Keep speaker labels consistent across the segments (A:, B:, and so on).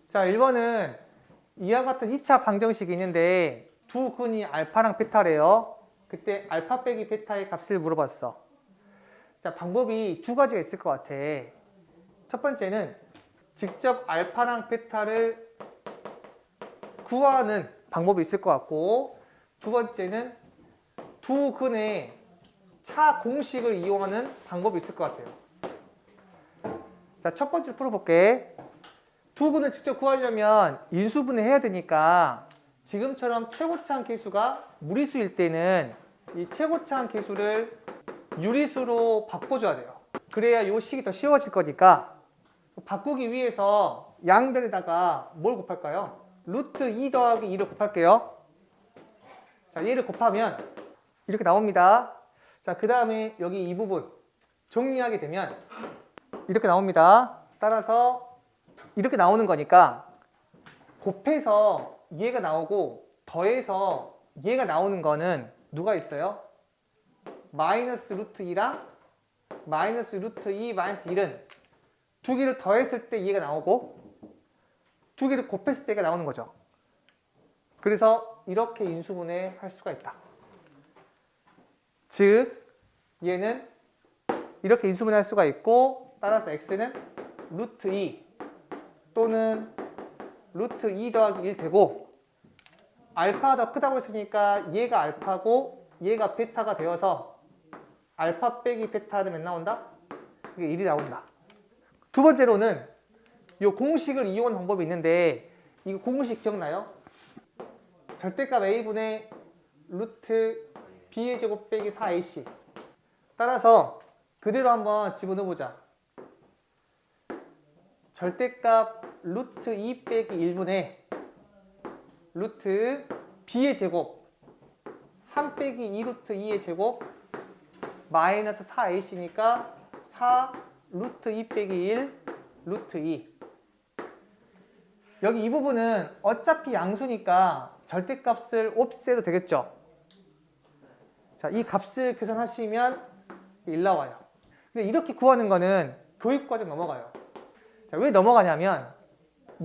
A: 자, 1번은 이와 같은 2차 방정식이 있는데 두 근이 알파랑 베타래요. 그때 알파 빼기 베타의 값을 물어봤어. 자, 방법이 두 가지가 있을 것 같아. 첫 번째는 직접 알파랑 베타를 구하는 방법이 있을 것 같고, 두 번째는 두 근의 차 공식을 이용하는 방법이 있을 것 같아요. 자, 첫 번째 풀어볼게. 두 근을 직접 구하려면 인수분해 해야 되니까 지금처럼 최고차항 계수가 무리수일 때는 이 최고차항 계수를 유리수로 바꿔줘야 돼요. 그래야 이 식이 더 쉬워질 거니까 바꾸기 위해서 양변에다가 뭘 곱할까요? 루트 2 더하기 2를 곱할게요. 자, 얘를 곱하면 이렇게 나옵니다. 자, 그 다음에 여기 이 부분 정리하게 되면 이렇게 나옵니다. 따라서 이렇게 나오는 거니까 곱해서 얘가 나오고 더해서 얘가 나오는 거는 누가 있어요? 마이너스 루트 2랑 마이너스 루트 2 마이너스 1은 두 개를 더했을 때 얘가 나오고 두 개를 곱했을 때 얘가 나오는 거죠. 그래서 이렇게 인수분해 할 수가 있다. 즉 얘는 이렇게 인수분해 할 수가 있고, 따라서 x는 루트 2 또는 루트 2 더하기 1 되고, 알파가 더 크다고 했으니까 얘가 알파고 얘가 베타가 되어서 알파 빼기 베타는 몇 나온다? 이게 1이 나온다. 두 번째로는 이 공식을 이용하는 방법이 있는데, 이거 공식 기억나요? 절대값 a분의 루트 b의 제곱 빼기 4ac. 따라서 그대로 한번 집어넣어보자. 절대값 루트 2 빼기 1분의 루트 b의 제곱 3 빼기 2 루트 2의 제곱 마이너스 4ac니까 4 루트 2 빼기 1 루트 2. 여기 이 부분은 어차피 양수니까 절대값을 없애도 되겠죠. 자, 이 값을 계산하시면 1 나와요. 근데 이렇게 구하는 거는 교육과정 넘어가요. 자, 왜 넘어가냐면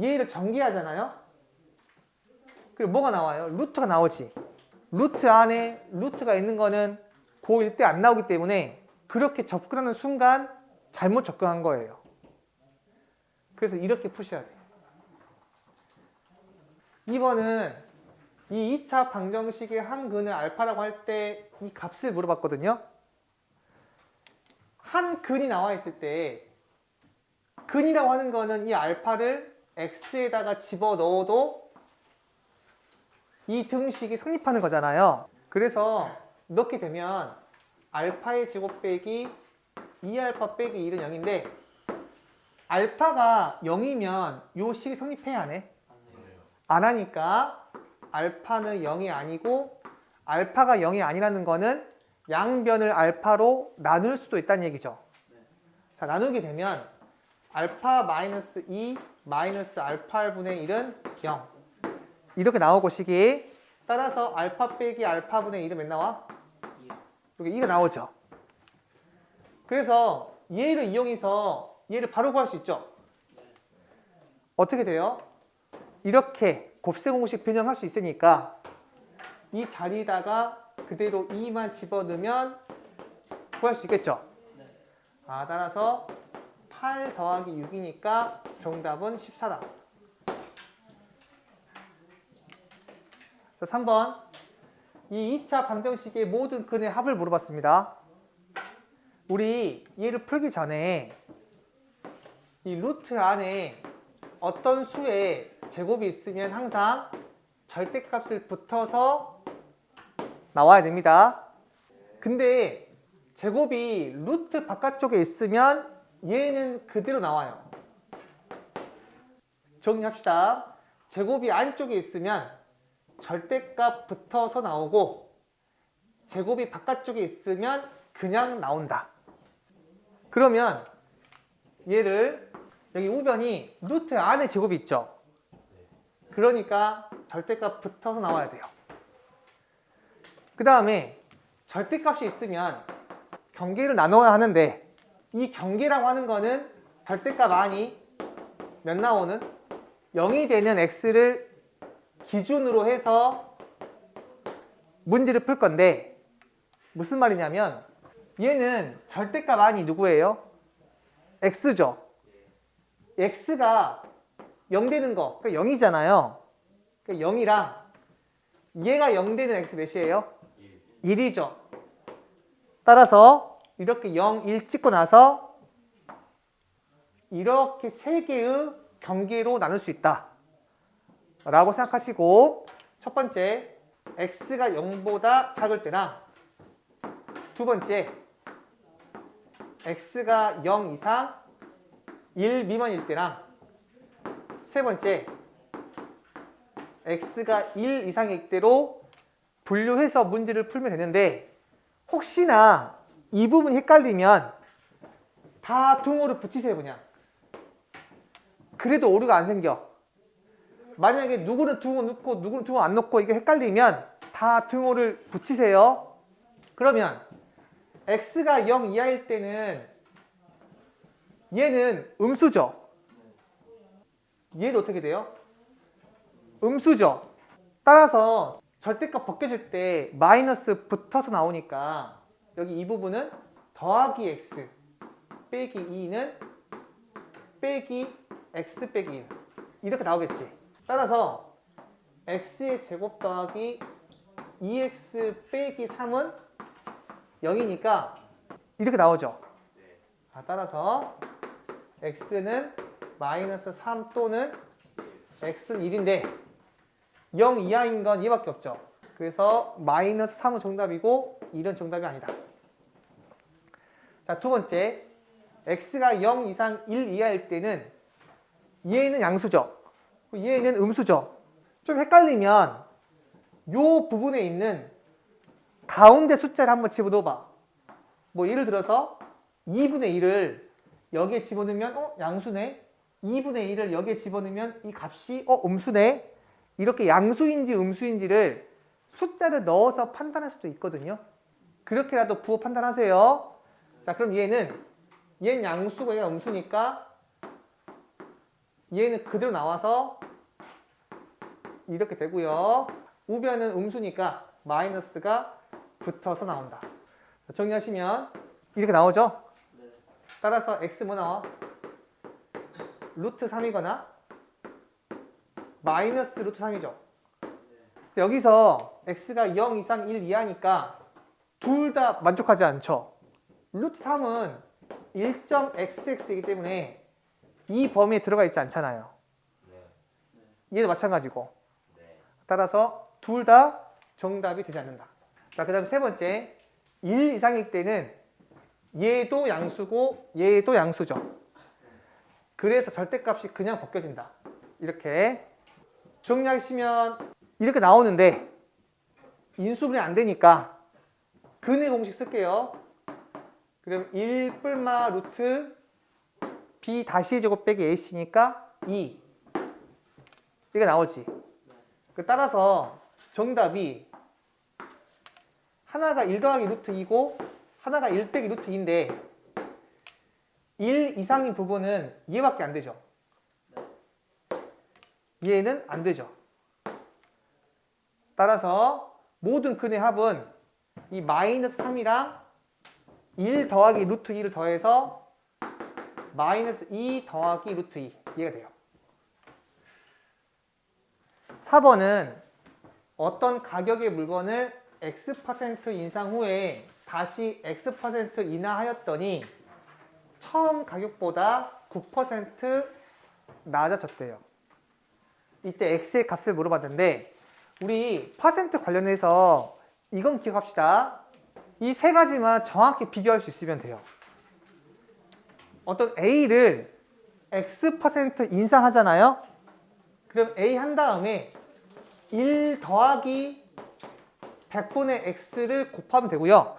A: 얘를 전개하잖아요. 그리고 뭐가 나와요? 루트가 나오지. 루트 안에 루트가 있는 거는 고1 때 안 나오기 때문에 그렇게 접근하는 순간 잘못 접근한 거예요. 그래서 이렇게 푸셔야 돼요. 2번은 이 2차 방정식의 한 근을 알파라고 할 때 이 값을 물어봤거든요. 한 근이 나와 있을 때 근이라고 하는 거는 이 알파를 x에다가 집어넣어도 이 등식이 성립하는 거잖아요. 그래서 넣게 되면 알파의 제곱 빼기 2알파 빼기 1은 0인데 알파가 0이면 이 식이 성립해야 하네. 안 하니까 알파는 0이 아니고, 알파가 0이 아니라는 거는 양변을 알파로 나눌 수도 있다는 얘기죠. 자, 나누게 되면 알파 마이너스 2 마이너스 알파 분의 1은 0. 이렇게 나오고 식이. 따라서 알파 빼기 알파 분의 1은 몇 나와? 여기 2가 나오죠. 그래서 얘를 이용해서 얘를 바로 구할 수 있죠. 어떻게 돼요? 이렇게 곱셈 공식 변형할 수 있으니까 이 자리에다가 그대로 2만 집어넣으면 구할 수 있겠죠. 따라서 8 더하기 6이니까 정답은 14다. 3번. 이 2차 방정식의 모든 근의 합을 물어봤습니다. 우리 얘를 풀기 전에 이 루트 안에 어떤 수의 제곱이 있으면 항상 절대값을 붙어서 나와야 됩니다. 근데 제곱이 루트 바깥쪽에 있으면 얘는 그대로 나와요. 정리합시다. 제곱이 안쪽에 있으면 절대값 붙어서 나오고 제곱이 바깥쪽에 있으면 그냥 나온다. 그러면 얘를 여기 우변이 루트 안에 제곱이 있죠. 그러니까 절대값 붙어서 나와야 돼요. 그 다음에 절대값이 있으면 경계를 나눠야 하는데 이 경계라고 하는 거는 절대값 안이 몇 나오는? 0이 되는 x를 기준으로 해서 문제를 풀 건데 무슨 말이냐면 얘는 절대값 아니 누구예요? x죠. x가 0 되는 거, 그러니까 0이잖아요. 그러니까 0이랑 얘가 0 되는 x 몇이에요? 1이죠. 따라서 이렇게 0, 1 찍고 나서 이렇게 세 개의 경계로 나눌 수 있다 라고 생각하시고, 첫 번째 x가 0보다 작을 때랑 두 번째 x가 0 이상 1 미만일 때랑 세 번째 x가 1 이상일 때로 분류해서 문제를 풀면 되는데, 혹시나 이 부분이 헷갈리면 다 등호를 붙이세요. 그냥 그래도 오류가 안 생겨. 만약에 누구는 등호 넣고 누구는 등호 안 넣고 이게 헷갈리면 다 등호를 붙이세요. 그러면 x가 0 이하일 때는 얘는 음수죠. 얘도 어떻게 돼요? 음수죠. 따라서 절대값 벗겨질 때 마이너스 붙어서 나오니까 여기 이 부분은 더하기 x 빼기 2는 빼기 x 빼기 1 이렇게 나오겠지. 따라서 x의 제곱 더하기 2x 빼기 3은 0이니까 이렇게 나오죠. 따라서 x는 마이너스 3 또는 x는 1인데 0 이하인 건 얘밖에 없죠. 그래서 마이너스 3은 정답이고 1은 정답이 아니다. 자, 두 번째, x가 0 이상 1 이하일 때는 얘는 양수죠. 얘는 음수죠. 좀 헷갈리면 요 부분에 있는 가운데 숫자를 한번 집어넣어봐. 뭐 예를 들어서 2분의 1을 여기에 집어넣으면 양수네. 2분의 1을 여기에 집어넣으면 이 값이 음수네. 이렇게 양수인지 음수인지를 숫자를 넣어서 판단할 수도 있거든요. 그렇게라도 부호 판단하세요. 자, 그럼 얘는 양수고 얘가 음수니까 얘는 그대로 나와서 이렇게 되고요. 우변은 음수니까 마이너스가 붙어서 나온다. 정리하시면 이렇게 나오죠? 따라서 x 뭐 나와? 루트 3이거나 마이너스 루트 3이죠. 여기서 x가 0 이상 1 이하니까 둘 다 만족하지 않죠. 루트 3은 1.xx이기 때문에 이 범위에 들어가 있지 않잖아요. 얘도 마찬가지고. 따라서 둘 다 정답이 되지 않는다. 자, 그 다음 세 번째, 1 이상일 때는 얘도 양수고 얘도 양수죠. 그래서 절대값이 그냥 벗겨진다. 이렇게 정리하시면 이렇게 나오는데 인수분해 안 되니까 근의 공식 쓸게요. 그럼 1 뿔마 루트 b 다시 제곱 빼기 ac니까 2 이게 나오지. 따라서 정답이 하나가 1 더하기 루트 2고 하나가 1 빼기 루트 2인데 1 이상인 부분은 얘밖에 안 되죠. 얘는 안 되죠. 따라서 모든 근의 합은 이 마이너스 3이랑 1 더하기 루트 2를 더해서 마이너스 2 더하기 루트 2 얘가 돼요. 4번은 어떤 가격의 물건을 X% 인상 후에 다시 X% 인하하였더니 처음 가격보다 9% 낮아졌대요. 이때 X의 값을 물어봤는데 우리 퍼센트 관련해서 이건 기억합시다. 이 세 가지만 정확히 비교할 수 있으면 돼요. 어떤 A를 X% 인상하잖아요. 그럼 A 한 다음에 1 더하기 100분의 X를 곱하면 되고요.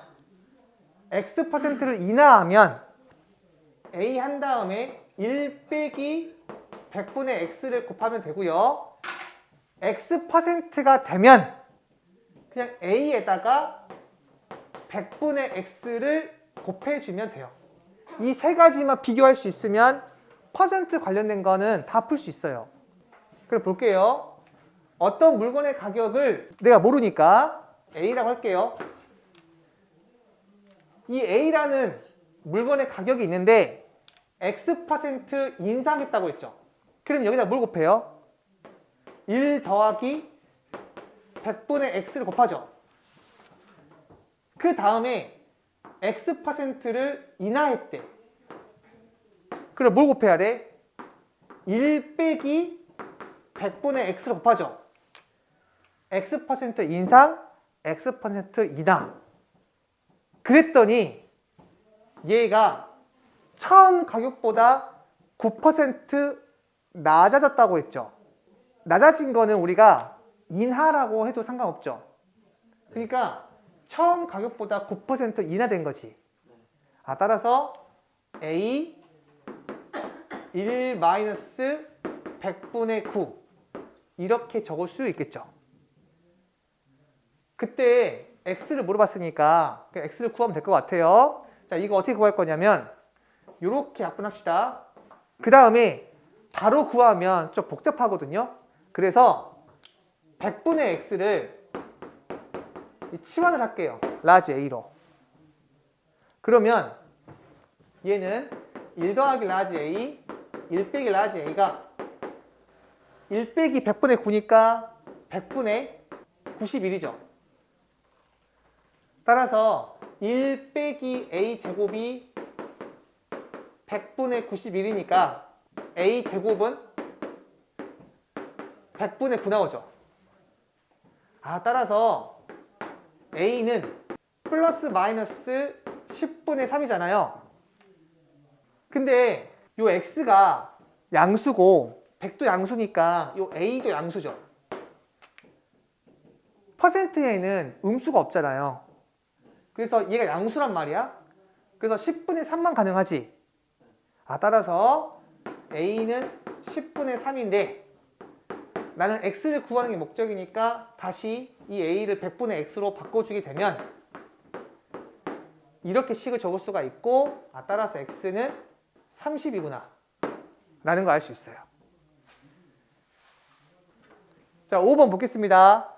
A: X%를 인하하면 A 한 다음에 1 빼기 100분의 X를 곱하면 되고요. X%가 되면 그냥 A에다가 100분의 X를 곱해주면 돼요. 이 세 가지만 비교할 수 있으면 퍼센트 관련된 거는 다 풀 수 있어요. 그럼 볼게요. 어떤 물건의 가격을 내가 모르니까 A라고 할게요. 이 A라는 물건의 가격이 있는데 X% 인상했다고 했죠. 그럼 여기다 뭘 곱해요? 1 더하기 100분의 X를 곱하죠. 그 다음에 X%를 인하했대. 그럼 뭘 곱해야 돼? 1 빼기 100분의 X를 곱하죠. X% 인상, X% 인하. 그랬더니 얘가 처음 가격보다 9% 낮아졌다고 했죠. 낮아진 거는 우리가 인하라고 해도 상관없죠. 그러니까 처음 가격보다 9% 인하된 거지. 따라서 A 1 마이너스 100분의 9 이렇게 적을 수 있겠죠. 그때 X를 물어봤으니까 X를 구하면 될 것 같아요. 자, 이거 어떻게 구할 거냐면 이렇게 약분합시다. 그 다음에 바로 구하면 좀 복잡하거든요. 그래서 100분의 X를 치환을 할게요. 라지 A로. 그러면 얘는 1 더하기 라지 A, 1 빼기 라지 A가 1 빼기 100분의 9니까 100분의 91이죠. 따라서 1 빼기 A 제곱이 100분의 91이니까 A 제곱은 100분의 9 나오죠. 따라서 A는 플러스 마이너스 10분의 3이잖아요. 근데 요 X가 양수고 100도 양수니까 요 A도 양수죠. 퍼센트에는 음수가 없잖아요. 그래서 얘가 양수란 말이야. 그래서 10분의 3만 가능하지. 따라서 A는 10분의 3인데 나는 X를 구하는 게 목적이니까 다시 이 A를 100분의 X로 바꿔주게 되면 이렇게 식을 적을 수가 있고 따라서 X는 30이구나 라는 걸 알 수 있어요. 자, 5번 보겠습니다.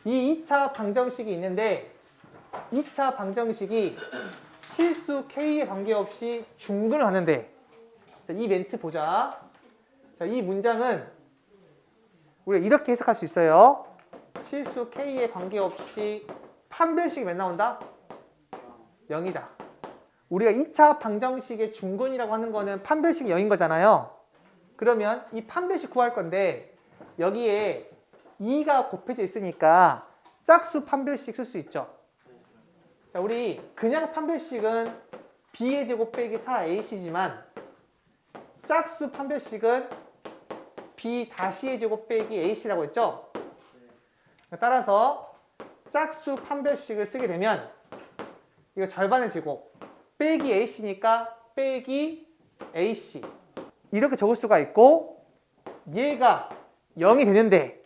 A: 이 2차 방정식이 있는데 2차 방정식이 실수 K에 관계없이 중근을 하는데 이 멘트 보자. 자, 이 문장은 우리가 이렇게 해석할 수 있어요. 실수 K에 관계없이 판별식이 몇 나온다? 0이다. 우리가 2차 방정식의 중근이라고 하는 거는 판별식이 0인 거잖아요. 그러면 이 판별식 구할 건데 여기에 2가 곱해져 있으니까 짝수 판별식 쓸 수 있죠. 자, 우리 그냥 판별식은 B의 제곱 빼기 4AC지만 짝수 판별식은 B 다시의 제곱 빼기 AC라고 했죠. 따라서 짝수 판별식을 쓰게 되면 이거 절반의 제곱 빼기 AC니까 빼기 AC 이렇게 적을 수가 있고 얘가 0이 되는데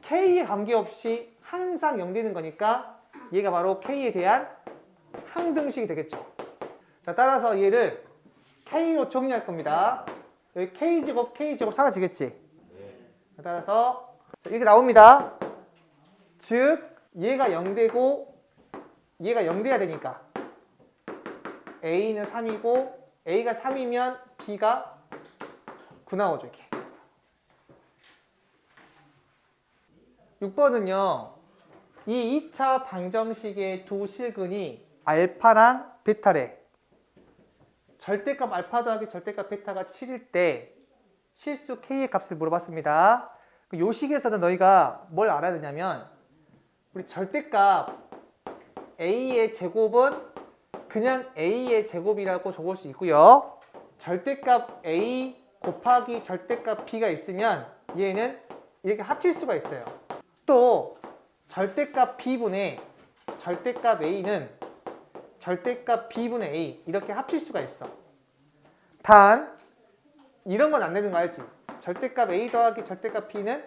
A: K에 관계없이 항상 0 되는 거니까 얘가 바로 K에 대한 항등식이 되겠죠. 자, 따라서 얘를 K로 정리할 겁니다. 여기 K제곱, K제곱 사라지겠지? 따라서 이렇게 나옵니다. 즉 얘가 0되고 얘가 0돼야 되니까 A는 3이고 A가 3이면 B가 9 나오죠. 이렇게. 6번은요. 이 2차 방정식의 두 실근이 알파랑 베타래. 절대값 알파 더하기 절대값 베타가 7일 때 실수 K의 값을 물어봤습니다. 이 식에서는 너희가 뭘 알아야 되냐면 우리 절대값 A의 제곱은 그냥 A의 제곱이라고 적을 수 있고요. 절대값 A 곱하기 절대값 B가 있으면 얘는 이렇게 합칠 수가 있어요. 또 절대값 B분의 절대값 A는 절대값 B분의 A 이렇게 합칠 수가 있어. 단 이런 건 안 되는 거 알지? 절대값 A 더하기 절대값 B는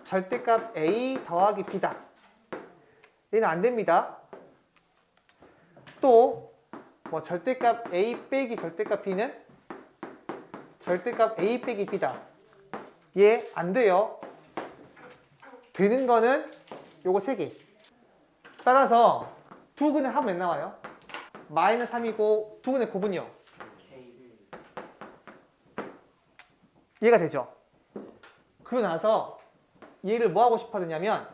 A: 절대값 A 더하기 B다. 얘는 안 됩니다. 또 뭐 절대값 A 빼기 절대값 B는 절대값 A 빼기 B다. 얘 안 돼요. 되는 거는 요거 3개. 따라서 두근의 합은 몇 나와요? 마이너스 3이고 두근의 곱은요? 얘가 되죠. 그러고 나서 얘를 뭐 하고 싶어야 되냐면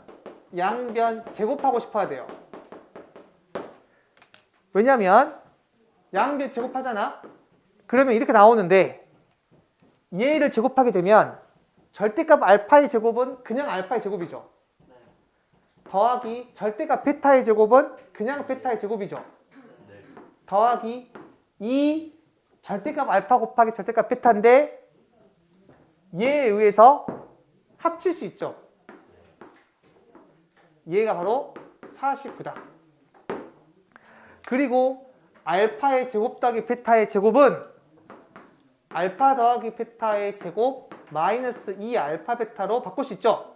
A: 양변 제곱하고 싶어야 돼요. 왜냐면 양변 제곱하잖아. 그러면 이렇게 나오는데 얘를 제곱하게 되면 절대값 알파의 제곱은 그냥 알파의 제곱이죠. 더하기 절대값 베타의 제곱은 그냥 베타의 제곱이죠. 더하기 이 절대값 알파 곱하기 절대값 베타인데 얘에 의해서 합칠 수 있죠. 얘가 바로 49다. 그리고 알파의 제곱 더하기 베타의 제곱은 알파 더하기 베타의 제곱 마이너스 2 알파 베타로 바꿀 수 있죠.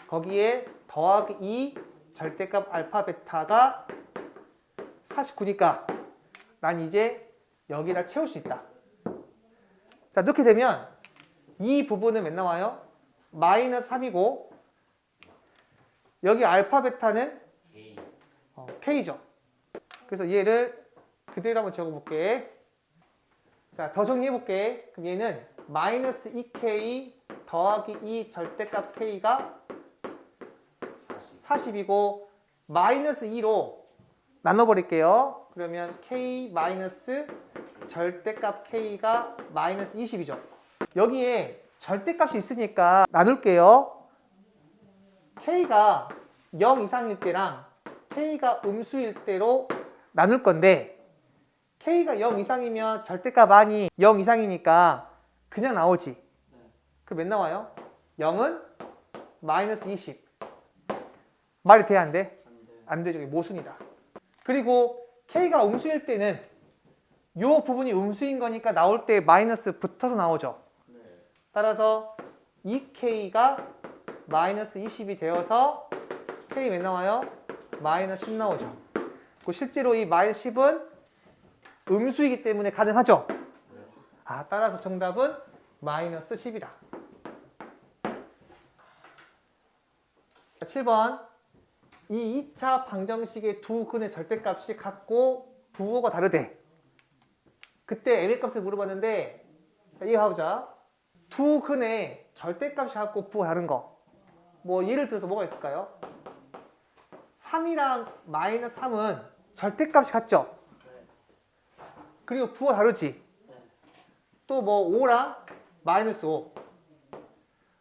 A: 거기에 더하기 2 절대값 알파 베타가 49니까 난 이제 여기다 채울 수 있다. 자, 이렇게 되면 이 부분은 몇 나와요? 마이너스 3이고 여기 알파 베타는 K죠. 그래서 얘를 그대로 한번 적어볼게. 자, 더 정리해볼게. 그럼 얘는 마이너스 2K 더하기 2 절대값 K가 40이고 마이너스 2로 나눠버릴게요. 그러면 K 마이너스 절대값 K가 마이너스 20이죠. 여기에 절대값이 있으니까 나눌게요. K가 0 이상일 때랑 K가 음수일 때로 나눌 건데 K가 0 이상이면 절대값 아니 0 이상이니까 그냥 나오지. 그럼 몇 나와요? 0은 마이너스 20. 말이 돼, 안 돼? 안 되죠. 이게 모순이다. 그리고 K가 음수일 때는 이 부분이 음수인 거니까 나올 때 마이너스 붙어서 나오죠. 따라서 2K가 마이너스 20이 되어서 K 몇 나와요? 마이너스 10 나오죠. 실제로 이 마이너스 10은 음수이기 때문에 가능하죠. 따라서 정답은 마이너스 10이다. 7번. 이 2차 방정식의 두 근의 절대값이 같고 부호가 다르대. 그때 m의 값을 물어봤는데 이해해보자. 두 근의 절대값이 같고 부호가 다른 거. 뭐 예를 들어서 뭐가 있을까요? 3이랑 마이너스 3은 절대값이 같죠? 그리고 부호가 다르지? 또 뭐 5랑 마이너스 5.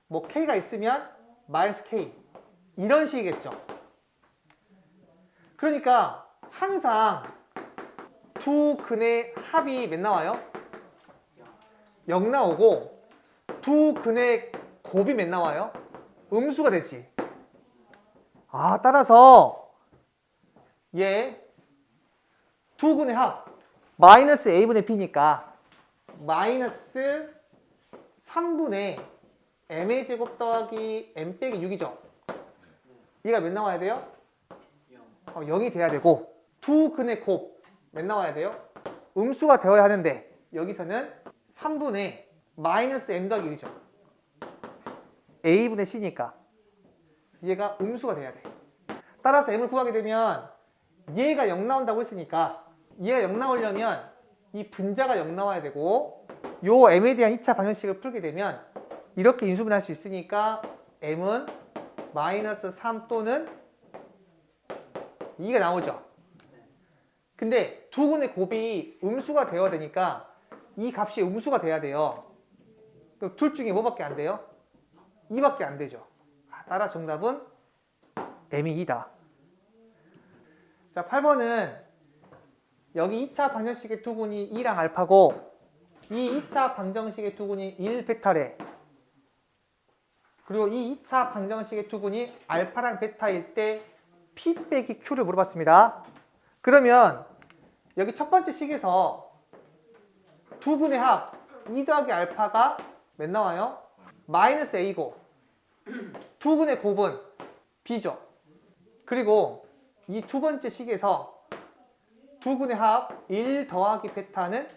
A: 뭐 k가 있으면 마이너스 k. 이런 식이겠죠. 그러니까 항상 두 근의 합이 몇 나와요? 0 나오고 두 근의 곱이 몇 나와요? 음수가 되지. 따라서 얘 두 근의 합 마이너스 a분의 b니까 마이너스 3분의 m의 제곱 더하기 m 빼기 6이죠. 얘가 몇 나와야 돼요? 0이 돼야 되고 두 근의 곱 몇 나와야 돼요? 음수가 되어야 하는데 여기서는 3분의 마이너스 m 더하기 1이죠. a분의 c니까 얘가 음수가 돼야 돼. 따라서 m을 구하게 되면 얘가 0 나온다고 했으니까 얘가 0 나오려면 이 분자가 0 나와야 되고 요 m에 대한 2차 방정식을 풀게 되면 이렇게 인수분해할 수 있으니까 m은 마이너스 3 또는 2가 나오죠. 근데 두 근의 곱이 음수가 되어야 되니까 이 값이 음수가 돼야 돼요. 그럼 둘 중에 뭐밖에 안 돼요? 2밖에 안 되죠. 따라 정답은 m이 2다. 자, 8번은 여기 2차 방정식의 두근이 2랑 알파고 이 2차 방정식의 두근이 1 베타래. 그리고 이 2차 방정식의 두근이 알파랑 베타일 때 P 빼기 Q를 물어봤습니다. 그러면 여기 첫 번째 식에서 두 근의 합 2 더하기 알파가 몇 나와요? 마이너스 A고 두 근의 곱은 B죠. 그리고 이 두 번째 식에서 두 근의 합 1 더하기 베타는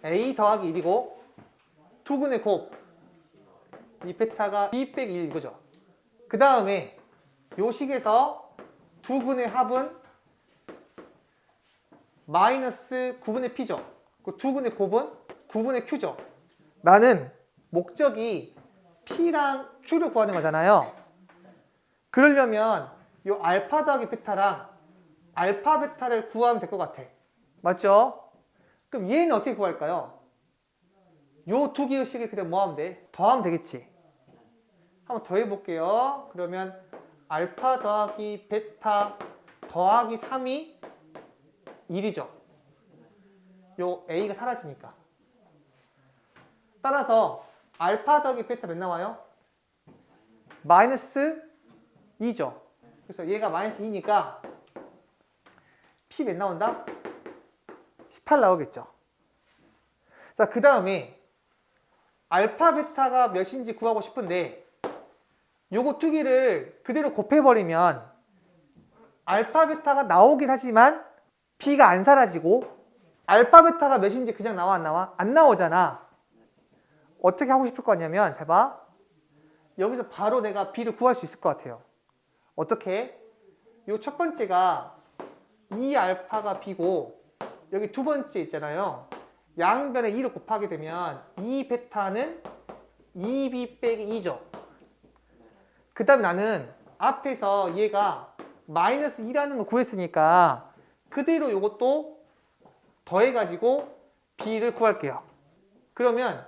A: A 더하기 1이고 두근의 곱. 이 베타가 B 빼기 1 이거죠. 그 다음에 요 식에서 두근의 합은 마이너스 9분의 P죠. 그 두근의 곱은 9분의 Q죠. 나는 목적이 P랑 Q를 구하는 거잖아요. 그러려면 요 알파 더하기 베타랑 알파 베타를 구하면 될 것 같아. 맞죠? 그럼 얘는 어떻게 구할까요? 요 두 개의 식을 그냥 뭐 하면 돼? 더하면 되겠지. 한번 더 해볼게요. 그러면 알파 더하기 베타 더하기 3이 1이죠. 요 A가 사라지니까. 따라서 알파 더하기 베타 몇 나와요? 마이너스 2죠. 그래서 얘가 마이너스 2니까 P 몇 나온다? 18 나오겠죠. 자, 그 다음에 알파 베타가 몇인지 구하고 싶은데 요거 두 개를 그대로 곱해버리면 알파 베타가 나오긴 하지만 P가 안 사라지고 알파 베타가 몇인지 그냥 나와 안 나와? 안 나오잖아. 어떻게 하고 싶을 것 같냐면 잘 봐. 여기서 바로 내가 B를 구할 수 있을 것 같아요. 어떻게? 요 첫 번째가 2알파가 B고 여기 두 번째 있잖아요. 양변에 2를 곱하게 되면 2베타는 2B 빼기 2죠. 그 다음 나는 앞에서 얘가 마이너스 2라는 걸 구했으니까 그대로 요것도 더해가지고 B를 구할게요. 그러면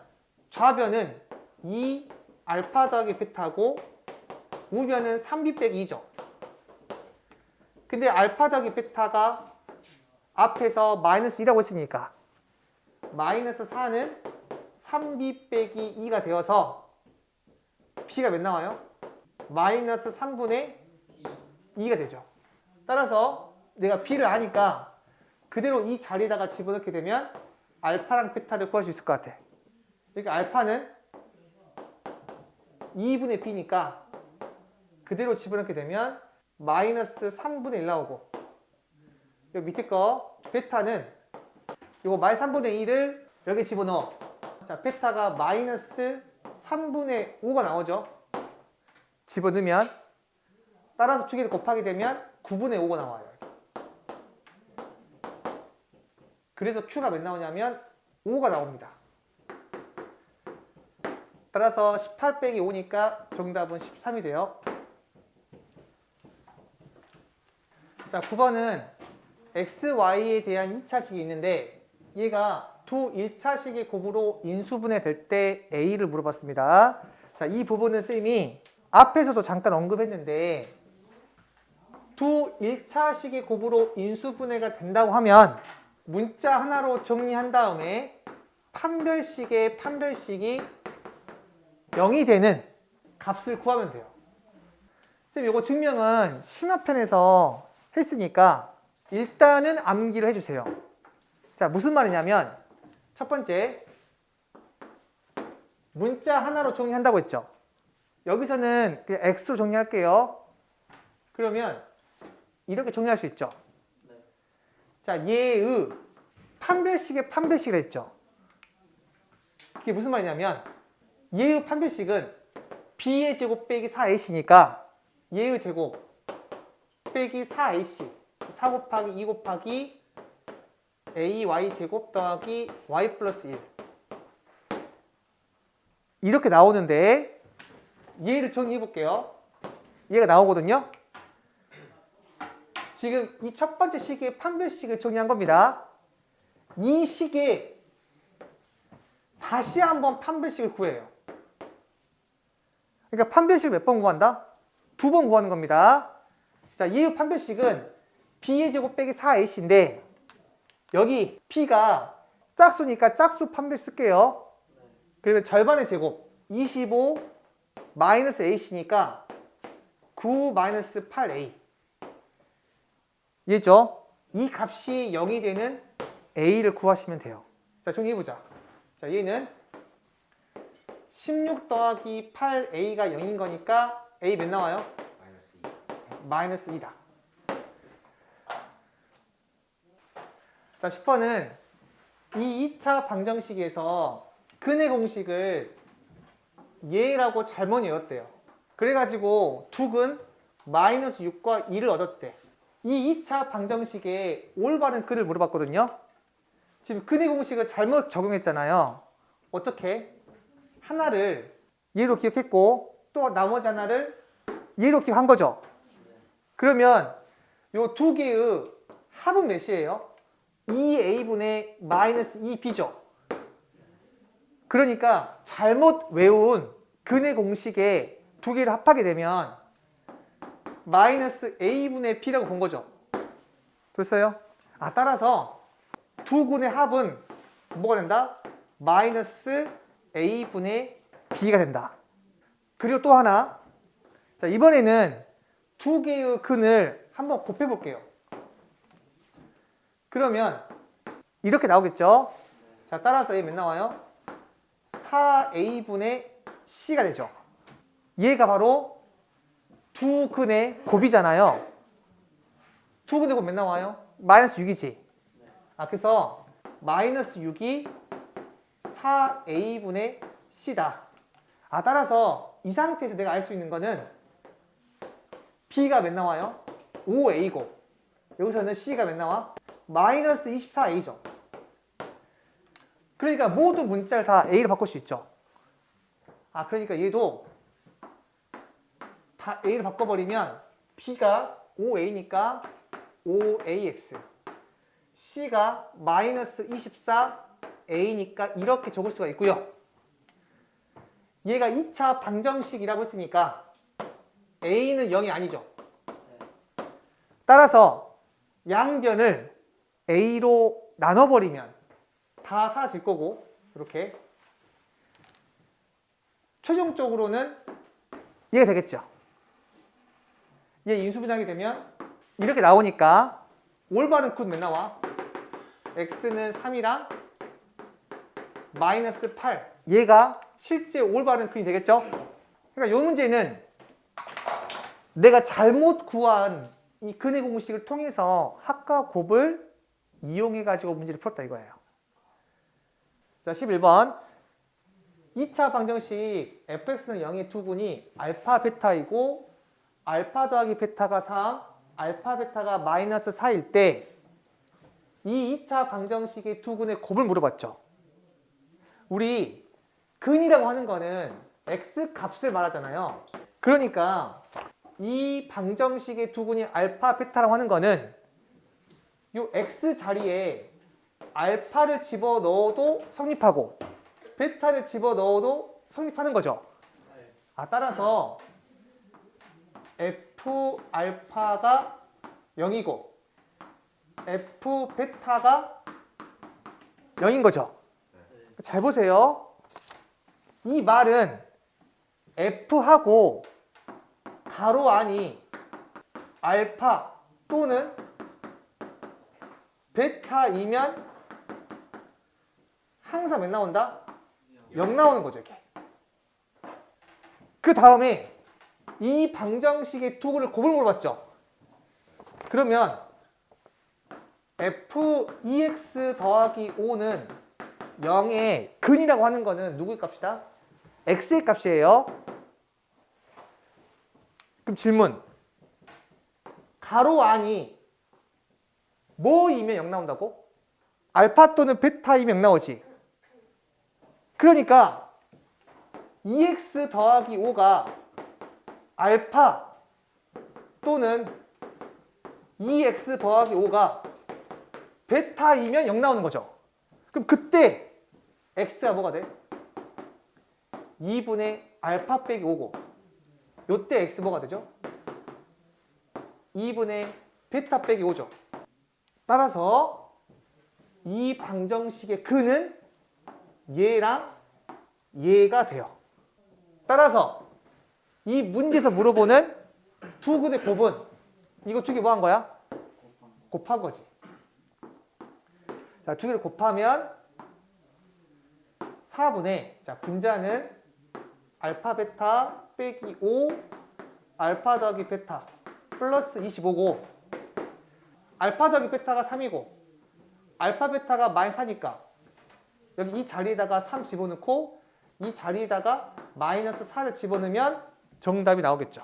A: 좌변은 2알파 더하기 베타고 우변은 3B 빼기 2죠. 근데 알파 더하기 베타가 앞에서 마이너스 2라고 했으니까 마이너스 4는 3B 빼기 2가 되어서 B가 몇 나와요? 마이너스 3분의 2가 되죠. 따라서 내가 B를 아니까 그대로 이 자리에다가 집어넣게 되면 알파랑 베타를 구할 수 있을 것 같아. 그러니까 알파는 2분의 B니까 그대로 집어넣게 되면 마이너스 3분의 1 나오고 여기 밑에 거 베타는 이거 마이너스 3분의 1을 여기 집어넣어. 자, 베타가 마이너스 3분의 5가 나오죠. 집어넣으면 따라서 두 개를 곱하게 되면 9분의 5가 나와요. 그래서 Q가 몇 나오냐면 5가 나옵니다. 따라서 18 빼기 5니까 정답은 13이 돼요. 자, 9번은 XY에 대한 2차식이 있는데 얘가 두 1차식의 곱으로 인수분해 될 때 A를 물어봤습니다. 자, 이 부분은 쌤이 앞에서도 잠깐 언급했는데 두 1차식의 곱으로 인수분해가 된다고 하면 문자 하나로 정리한 다음에 판별식의 판별식이 0이 되는 값을 구하면 돼요. 쌤, 이거 증명은 심화편에서 했으니까 일단은 암기를 해주세요. 자, 무슨 말이냐면 첫 번째, 문자 하나로 정리한다고 했죠. 여기서는 그냥 X로 정리할게요. 그러면 이렇게 정리할 수 있죠. 자, 얘의 판별식의 판별식이라 했죠. 그게 무슨 말이냐면 얘의 판별식은 B의 제곱 빼기 4AC니까 얘의 제곱 빼기 4AC 4 곱하기 2 곱하기 AY 제곱 더하기 Y 플러스 1 이렇게 나오는데 얘를 정리해 볼게요. 얘가 나오거든요. 지금 이 첫 번째 식의 판별식을 정리한 겁니다. 이 식에 다시 한번 판별식을 구해요. 그러니까 판별식을 몇 번 구한다? 2번 구하는 겁니다. 자, 이 판별식은 B의 제곱 빼기 4AC인데 여기 B가 짝수니까 짝수 판별 쓸게요. 그러면 절반의 제곱 25 마이너스 AC니까 9 마이너스 8A 얘죠? 이 값이 0이 되는 A를 구하시면 돼요. 자, 정리해보자. 자, 얘는 16 더하기 8A가 0인 거니까 A 몇 나와요? 마이너스 2다. 자, 10번은 이 2차 방정식에서 근의 공식을 얘라고 잘못 외웠대요. 그래가지고 두근 마이너스 6과 2를 얻었대. 이 2차 방정식의 올바른 근을 물어봤거든요. 지금 근의 공식을 잘못 적용했잖아요. 어떻게? 하나를 얘로 기억했고 또 나머지 하나를 얘로 기억한 거죠. 그러면 요 두 개의 합은 몇이에요? 2a분의 마이너스 2b죠. 그러니까 잘못 외운 근의 공식에 두 개를 합하게 되면 마이너스 a분의 b라고 본 거죠. 됐어요? 따라서 두 근의 합은 뭐가 된다? 마이너스 a분의 b가 된다. 그리고 또 하나. 자, 이번에는 두 개의 근을 한번 곱해 볼게요. 그러면 이렇게 나오겠죠? 자, 따라서 얘 몇 나와요? 4a분의 c가 되죠. 얘가 바로 두 근의 곱이잖아요. 두 근의 곱 몇 나와요? 마이너스 6이지. 그래서 마이너스 6이 4a분의 c다. 따라서 이 상태에서 내가 알 수 있는 거는 b가 몇 나와요? 5a고 여기서는 c가 몇 나와? 마이너스 24a죠. 그러니까 모든 문자를 다 a로 바꿀 수 있죠. 그러니까 얘도 다 a로 바꿔버리면 b가 5a니까 5ax, c가 마이너스 24a니까 이렇게 적을 수가 있고요. 얘가 2차 방정식이라고 했으니까 a는 0이 아니죠. 따라서 양변을 a로 나눠버리면 다 사라질 거고 이렇게 최종적으로는 얘가 되겠죠. 얘 인수분해하게 되면 이렇게 나오니까 올바른 근 몇 나와? x는 3이랑 마이너스 8. 얘가 실제 올바른 근이 되겠죠? 그러니까 이 문제는 내가 잘못 구한 이 근의 공식을 통해서 합과 곱을 이용해가지고 문제를 풀었다 이거예요. 자, 11번. 2차 방정식 fx는 0의 두 분이 알파 베타이고 알파 더하기 베타가 3, 알파 베타가 마이너스 4일 때 이 2차 방정식의 두 근의 곱을 물어봤죠. 우리 근이라고 하는 거는 x 값을 말하잖아요. 그러니까 이 방정식의 두 근이 알파 베타라고 하는 거는 이 x 자리에 알파를 집어넣어도 성립하고 베타를 집어넣어도 성립하는 거죠. 따라서 f 알파가 0이고 f 베타가 0인 거죠. 잘 보세요. 이 말은 f하고 가로 안이 알파 또는 베타이면 항상 몇 나온다? 0 나오는 거죠, 이렇게. 그 다음에 이 방정식의 두 근을 곱을 물어봤죠. 그러면 f2x 더하기 5는 0의 근이라고 하는 거는 누구의 값이다? x의 값이에요. 그럼 질문. 가로 안이 뭐이면 0 나온다고? 알파 또는 베타이면 0 나오지. 그러니까 2x 더하기 5가 알파 또는 2x 더하기 5가 베타이면 0 나오는 거죠. 그럼 그때 x가 뭐가 돼? 2분의 알파 빼기 5고 요때 x 뭐가 되죠? 2분의 베타 빼기 5죠. 따라서 이 방정식의 근은 얘랑 얘가 돼요. 따라서 이 문제에서 물어보는 두 근의 곱은 이거 두 개 뭐 한 거야? 곱한 거지. 자, 두 개를 곱하면 4분의 자, 분자는 알파 베타 빼기 5 알파 더하기 베타 플러스 25고 알파 더하기 베타가 3이고 알파 베타가 마이너스 4니까 여기 이 자리에다가 3 집어넣고 이 자리에다가 마이너스 4를 집어넣으면 정답이 나오겠죠.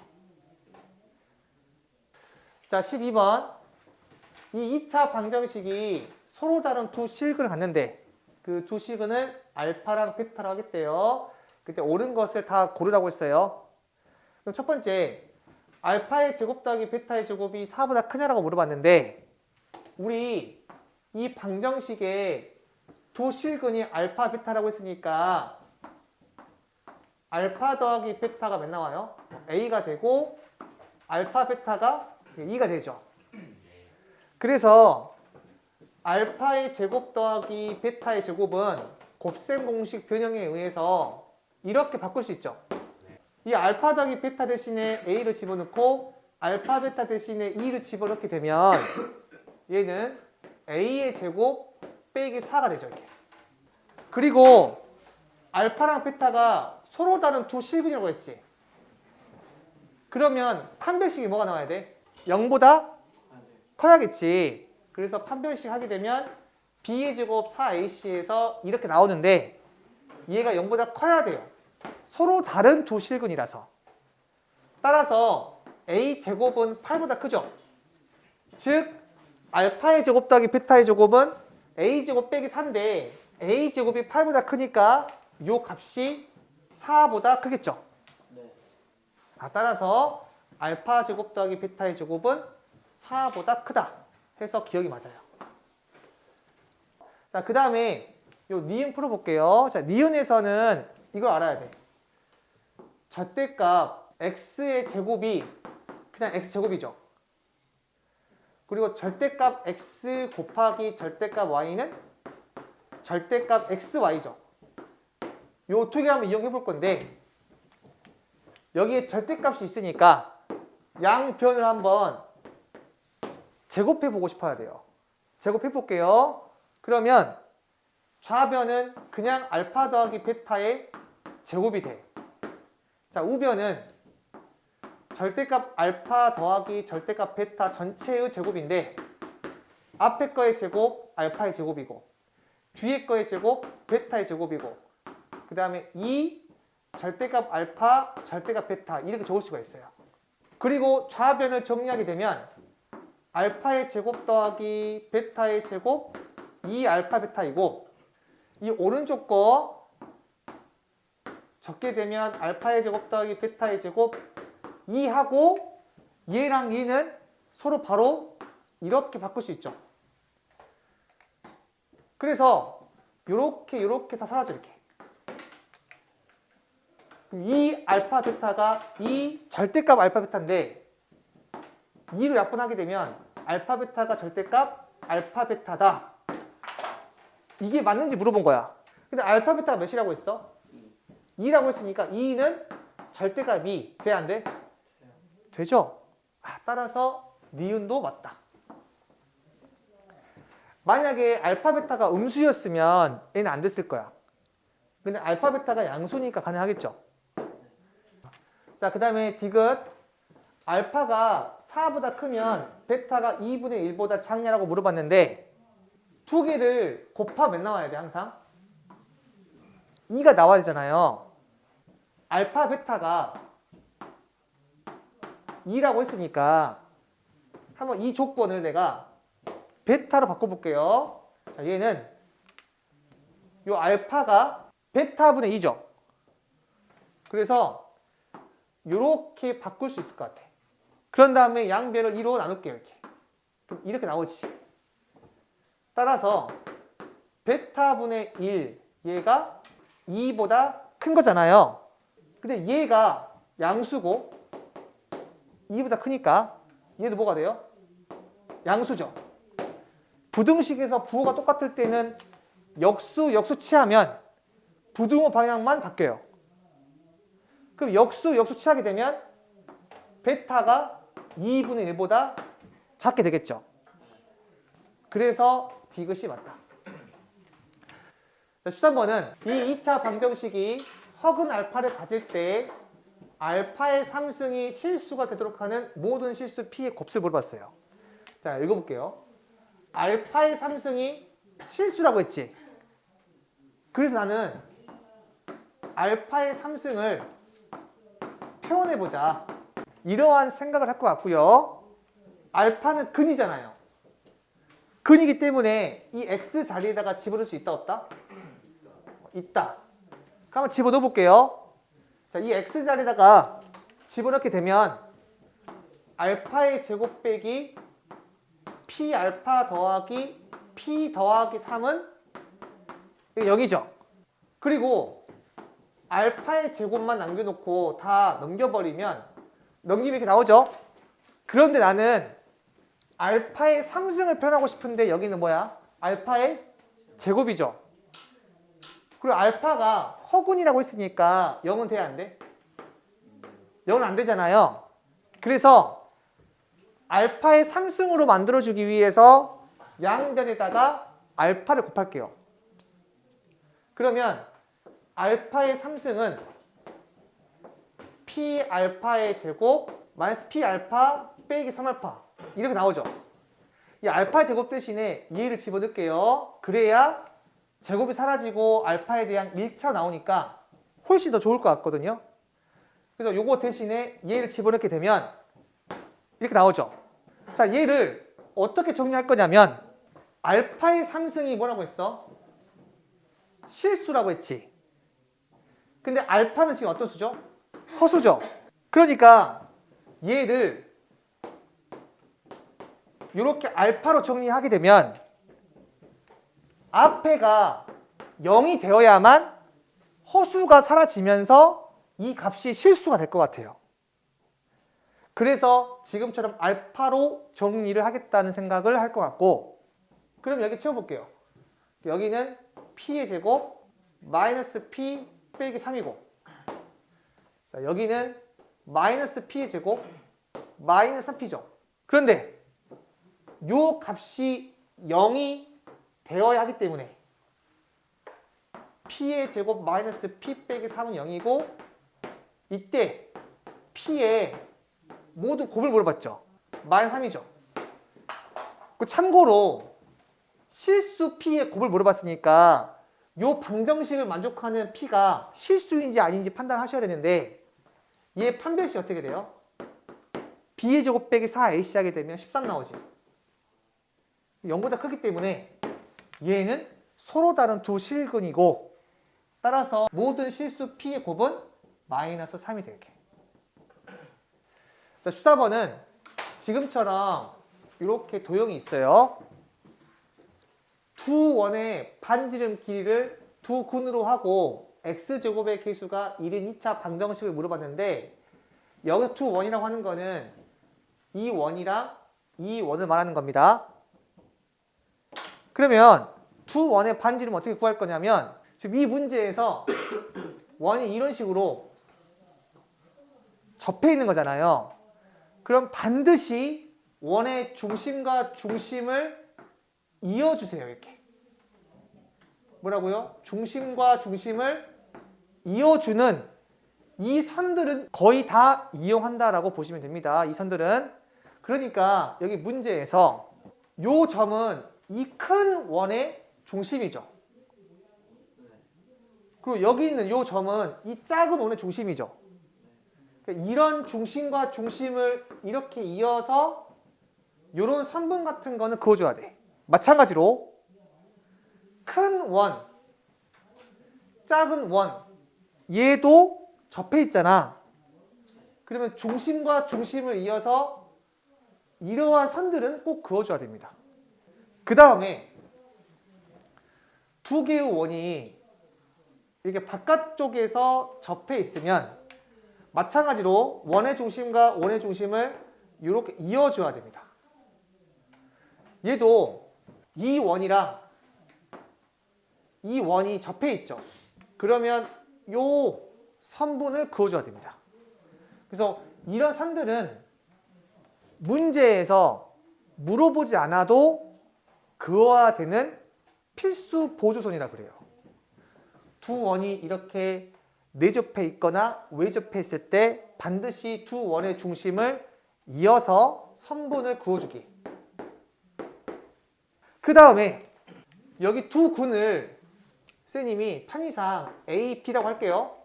A: 자, 12번. 이 2차 방정식이 서로 다른 두 실근을 갖는데 그 두 실근을 알파랑 베타로 하겠대요. 그때 옳은 것을 다 고르라고 했어요. 그럼 첫 번째, 알파의 제곱 더하기 베타의 제곱이 4보다 크냐라고 물어봤는데 우리 이 방정식에 두 실근이 알파, 베타라고 했으니까 알파 더하기 베타가 몇 나와요? A가 되고 알파, 베타가 2가 되죠. 그래서 알파의 제곱 더하기 베타의 제곱은 곱셈 공식 변형에 의해서 이렇게 바꿀 수 있죠. 이 알파 더하기 베타 대신에 A를 집어넣고 알파 베타 대신에 2를 집어넣게 되면 얘는 A의 제곱 빼기 4가 되죠. 이렇게. 그리고 알파랑 베타가 서로 다른 두 실근이라고 했지. 그러면 판별식이 뭐가 나와야 돼? 0보다 커야겠지. 그래서 판별식 하게 되면 B의 제곱 4AC에서 이렇게 나오는데 얘가 0보다 커야 돼요. 서로 다른 두 실근이라서. 따라서 A 제곱은 8보다 크죠. 즉 알파의 제곱 더하기 베타의 제곱은 A 제곱 빼기 4인데 A 제곱이 8보다 크니까 요 값이 4보다 크겠죠. 따라서 알파 제곱 더하기 베타의 제곱은 4보다 크다 해서 기억이 맞아요. 자, 그 다음에 요 니은 풀어볼게요. 자, 니은에서는 이걸 알아야 돼. 절대값 x의 제곱이 그냥 x제곱이죠. 그리고 절대값 x 곱하기 절대값 y는 절대값 xy죠. 요 두 개 한번 이용해 볼 건데 여기에 절대값이 있으니까 양변을 한번 제곱해 보고 싶어야 돼요. 제곱해 볼게요. 그러면 좌변은 그냥 알파 더하기 베타의 제곱이 돼. 자, 우변은 절대값 알파 더하기 절대값 베타 전체의 제곱인데 앞에 거의 제곱 알파의 제곱이고 뒤에 거의 제곱 베타의 제곱이고 그 다음에 2 절대값 알파 절대값 베타 이렇게 적을 수가 있어요. 그리고 좌변을 정리하게 되면 알파의 제곱 더하기 베타의 제곱 2 알파 베타이고 이 오른쪽 거 적게 되면 알파의 제곱 더하기 베타의 제곱 2하고 얘랑 얘는 서로 바로 이렇게 바꿀 수 있죠. 그래서 요렇게 다 사라져 이렇게. 이 알파 베타가 이 절대값 알파 베타인데 2로 약분하게 되면 알파 베타가 절대값 알파 베타다. 이게 맞는지 물어본 거야. 근데 알파 베타가 몇이라고 했어? 2라고 했으니까 2는 절대값이 돼, 안 돼? 되죠? 따라서 니은도 맞다. 만약에 알파 베타가 음수였으면 얘는 안 됐을 거야. 근데 알파 베타가 양수니까 가능하겠죠. 자, 그 다음에 디귿. 알파가 4보다 크면 베타가 2분의 1보다 작냐라고 물어봤는데 두 개를 곱하면 몇 나와야 돼 항상? 2가 나와야 되잖아요. 알파 베타가 2라고 했으니까 한번 이 조건을 내가 베타로 바꿔볼게요. 자, 얘는 요 알파가 베타분의 2죠. 그래서 요렇게 바꿀 수 있을 것 같아. 그런 다음에 양변을 2로 나눌게요. 이렇게. 그럼 이렇게 나오지. 따라서 베타분의 1 얘가 2보다 큰 거잖아요. 근데 얘가 양수고 2보다 크니까 얘도 뭐가 돼요? 양수죠. 부등식에서 부호가 똑같을 때는 역수 취하면 부등호 방향만 바뀌어요. 그럼 역수 취하게 되면 베타가 2분의 1보다 작게 되겠죠. 그래서 디귿이 맞다. 자, 13번은 이 2차 방정식이 허근 알파를 가질 때 알파의 3승이 실수가 되도록 하는 모든 실수 P의 곱수를 물어봤어요. 자, 읽어볼게요. 알파의 3승이 실수라고 했지. 그래서 나는 알파의 3승을 표현해보자. 이러한 생각을 할 것 같고요. 알파는 근이잖아요. 근이기 때문에 이 x 자리에다가 집어넣을 수 있다 없다? 있다. 그럼 집어넣어 볼게요. 자, 이 x 자리에다가 집어넣게 되면 알파의 제곱 빼기 p 알파 더하기 p 더하기 3은 0이죠. 그리고 알파의 제곱만 남겨놓고 다 넘겨버리면 넘기면 이렇게 나오죠. 그런데 나는 알파의 3승을 표현하고 싶은데 여기는 뭐야? 알파의 제곱이죠. 그리고 알파가 허근이라고 했으니까 0은 돼야 안 돼? 0은 안 되잖아요. 그래서 알파의 3승으로 만들어주기 위해서 양변에다가 알파를 곱할게요. 그러면 알파의 3승은 p 알파의 제곱 마이너스 p 알파 빼기 3알파 이렇게 나오죠. 이 알파 제곱 대신에 얘를 집어넣을게요. 그래야 제곱이 사라지고 알파에 대한 1차 나오니까 훨씬 더 좋을 것 같거든요. 그래서 요거 대신에 얘를 집어넣게 되면 이렇게 나오죠. 자, 얘를 어떻게 정리할 거냐면 알파의 3승이 뭐라고 했어? 실수라고 했지. 근데 알파는 지금 어떤 수죠? 허수죠. 그러니까 얘를 이렇게 알파로 정리하게 되면 앞에가 0이 되어야만 허수가 사라지면서 이 값이 실수가 될 것 같아요. 그래서 지금처럼 알파로 정리를 하겠다는 생각을 할 것 같고, 그럼 여기 채워볼게요. 여기는 p의 제곱 마이너스 p 빼기 3이고, 자, 여기는 마이너스 p의 제곱 마이너스 3p죠. 그런데 요 값이 0이 되어야 하기 때문에 p의 제곱 마이너스 p 빼기 3은 0이고, 이때 p의 모두 곱을 물어봤죠. 마이너스 3이죠. 참고로 실수 p의 곱을 물어봤으니까 요 방정식을 만족하는 p가 실수인지 아닌지 판단하셔야 되는데, 얘 판별식 어떻게 돼요? b의 제곱 빼기 4ac 하게 되면 13 나오지. 0보다 크기 때문에 얘는 서로 다른 두 실근이고, 따라서 모든 실수 p의 곱은 마이너스 3이 되게. 자, 14번은 지금처럼 이렇게 도형이 있어요. 두 원의 반지름 길이를 두 근으로 하고 x제곱의 계수가 1인 2차 방정식을 물어봤는데, 여기서 두 원이라고 하는 거는 이 원이랑 이 원을 말하는 겁니다. 그러면 두 원의 반지름 어떻게 구할 거냐면, 지금 이 문제에서 원이 이런 식으로 접해 있는 거잖아요. 그럼 반드시 원의 중심과 중심을 이어주세요. 이렇게. 뭐라고요? 중심과 중심을 이어주는 이 선들은 거의 다 이용한다라고 보시면 됩니다. 이 선들은. 그러니까 여기 문제에서 요 점은 이 큰 원의 중심이죠. 그리고 여기 있는 요 점은 이 작은 원의 중심이죠. 그러니까 이런 중심과 중심을 이렇게 이어서 요런 선분 같은 거는 그어줘야 돼. 마찬가지로 큰 원, 작은 원, 얘도 접해 있잖아. 그러면 중심과 중심을 이어서 이러한 선들은 꼭 그어줘야 됩니다. 그 다음에 두 개의 원이 이렇게 바깥쪽에서 접해 있으면 마찬가지로 원의 중심과 원의 중심을 이렇게 이어줘야 됩니다. 얘도 이 원이랑 이 원이 접해 있죠. 그러면 요 선분을 그어줘야 됩니다. 그래서 이런 선들은 문제에서 물어보지 않아도 그어야 되는 필수 보조선이라 그래요. 두 원이 이렇게 내접해 있거나 외접해 있을 때 반드시 두 원의 중심을 이어서 선분을 그어주기. 그 다음에 여기 두 근을 선생님이 편의상 AP라고 할게요.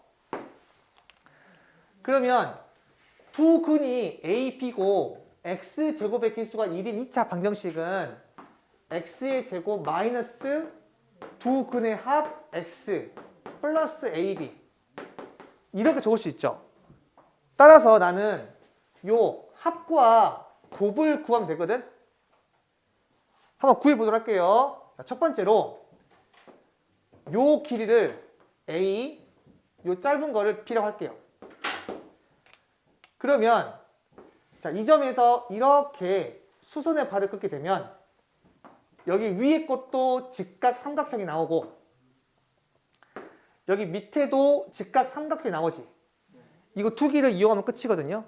A: 그러면 두 근이 AP고 X제곱의 개수가 1인 2차 방정식은 X의 제곱 마이너스 두 근의 합 X 플러스 AB 이렇게 적을 수 있죠. 따라서 나는 요 합과 곱을 구하면 되거든. 한번 구해보도록 할게요. 자, 첫 번째로 요 길이를 A, 요 짧은 거를 B라고 할게요. 그러면 자, 이 점에서 이렇게 수선의 발을 긋게 되면 여기 위에 것도 직각 삼각형이 나오고 여기 밑에도 직각 삼각형이 나오지. 이거 두 길을 이용하면 끝이거든요.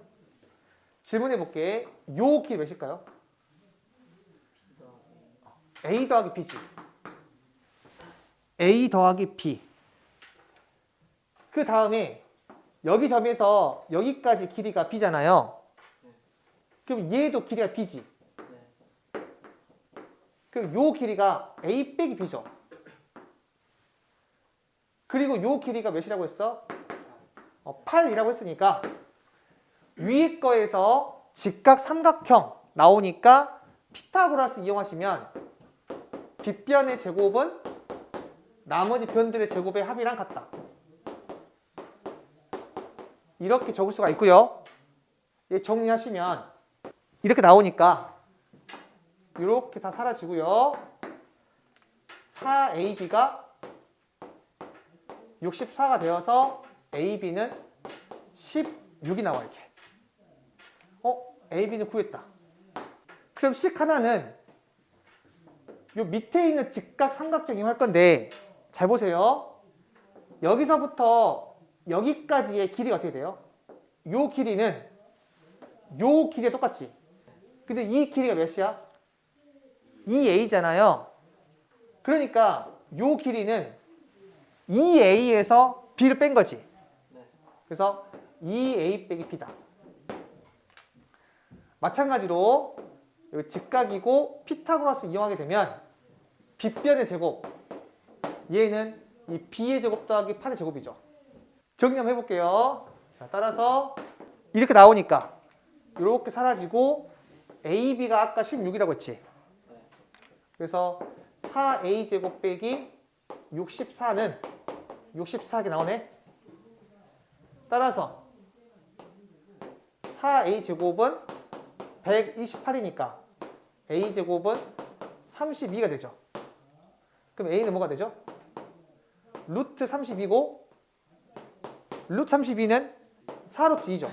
A: 질문해 볼게. 요 길 몇일까요? A 더하기 B지. A 더하기 B. 그 다음에 여기 점에서 여기까지 길이가 B잖아요. 그럼 얘도 길이가 B지. 그럼 요 길이가 A 빼기 B죠. 그리고 요 길이가 몇이라고 했어? 8이라고 했으니까 위에 거에서 직각 삼각형 나오니까 피타고라스 이용하시면 빗변의 제곱은 나머지 변들의 제곱의 합이랑 같다. 이렇게 적을 수가 있고요. 정리하시면 이렇게 나오니까 이렇게 다 사라지고요. 4AB가 64가 되어서 AB는 16이 나와 이렇게. AB는 구했다. 그럼 식 하나는 요 밑에 있는 직각 삼각형이 할 건데 잘 보세요. 여기서부터 여기까지의 길이가 어떻게 돼요? 요 길이는 요 길이가 똑같지. 근데 이 길이가 몇이야? 2A잖아요. 그러니까 요 길이는 2A에서 B를 뺀 거지. 그래서 2A 빼기 B다. 마찬가지로 여기 직각이고 피타고라스 이용하게 되면 빗변의 제곱 얘는 이 B의 제곱 더하기 8의 제곱이죠. 정리 한번 해볼게요. 자, 따라서 이렇게 나오니까 이렇게 사라지고 AB가 아까 16이라고 했지. 그래서 4A 제곱 빼기 64는 64개 나오네. 따라서 4A 제곱은 128이니까 A 제곱은 32가 되죠. 그럼 A는 뭐가 되죠? 루트 32고 루트 32는 4루트 2죠.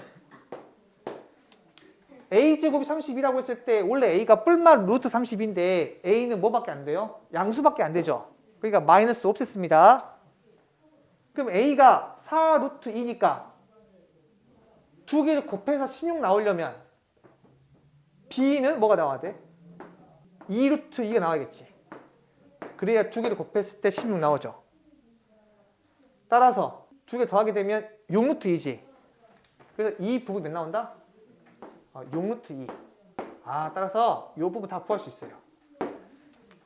A: A 제곱이 32라고 했을 때 원래 A가 뿔만 루트 30인데 A는 뭐밖에 안 돼요? 양수밖에 안 되죠. 그러니까 마이너스 없앴습니다. 그럼 A가 4루트 2니까 두 개를 곱해서 16 나오려면 B는 뭐가 나와야 돼? 2루트 2가 나와야겠지. 그래야 두 개를 곱했을 때 16 나오죠. 따라서 두 개 더하게 되면 6루트 2지. 그래서 이 부분 몇 나온다? 6루트 2. 따라서 이 부분 다 구할 수 있어요.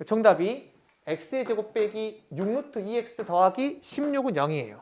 A: 정답이 x의 제곱 빼기 6루트 2x 더하기 16은 0이에요.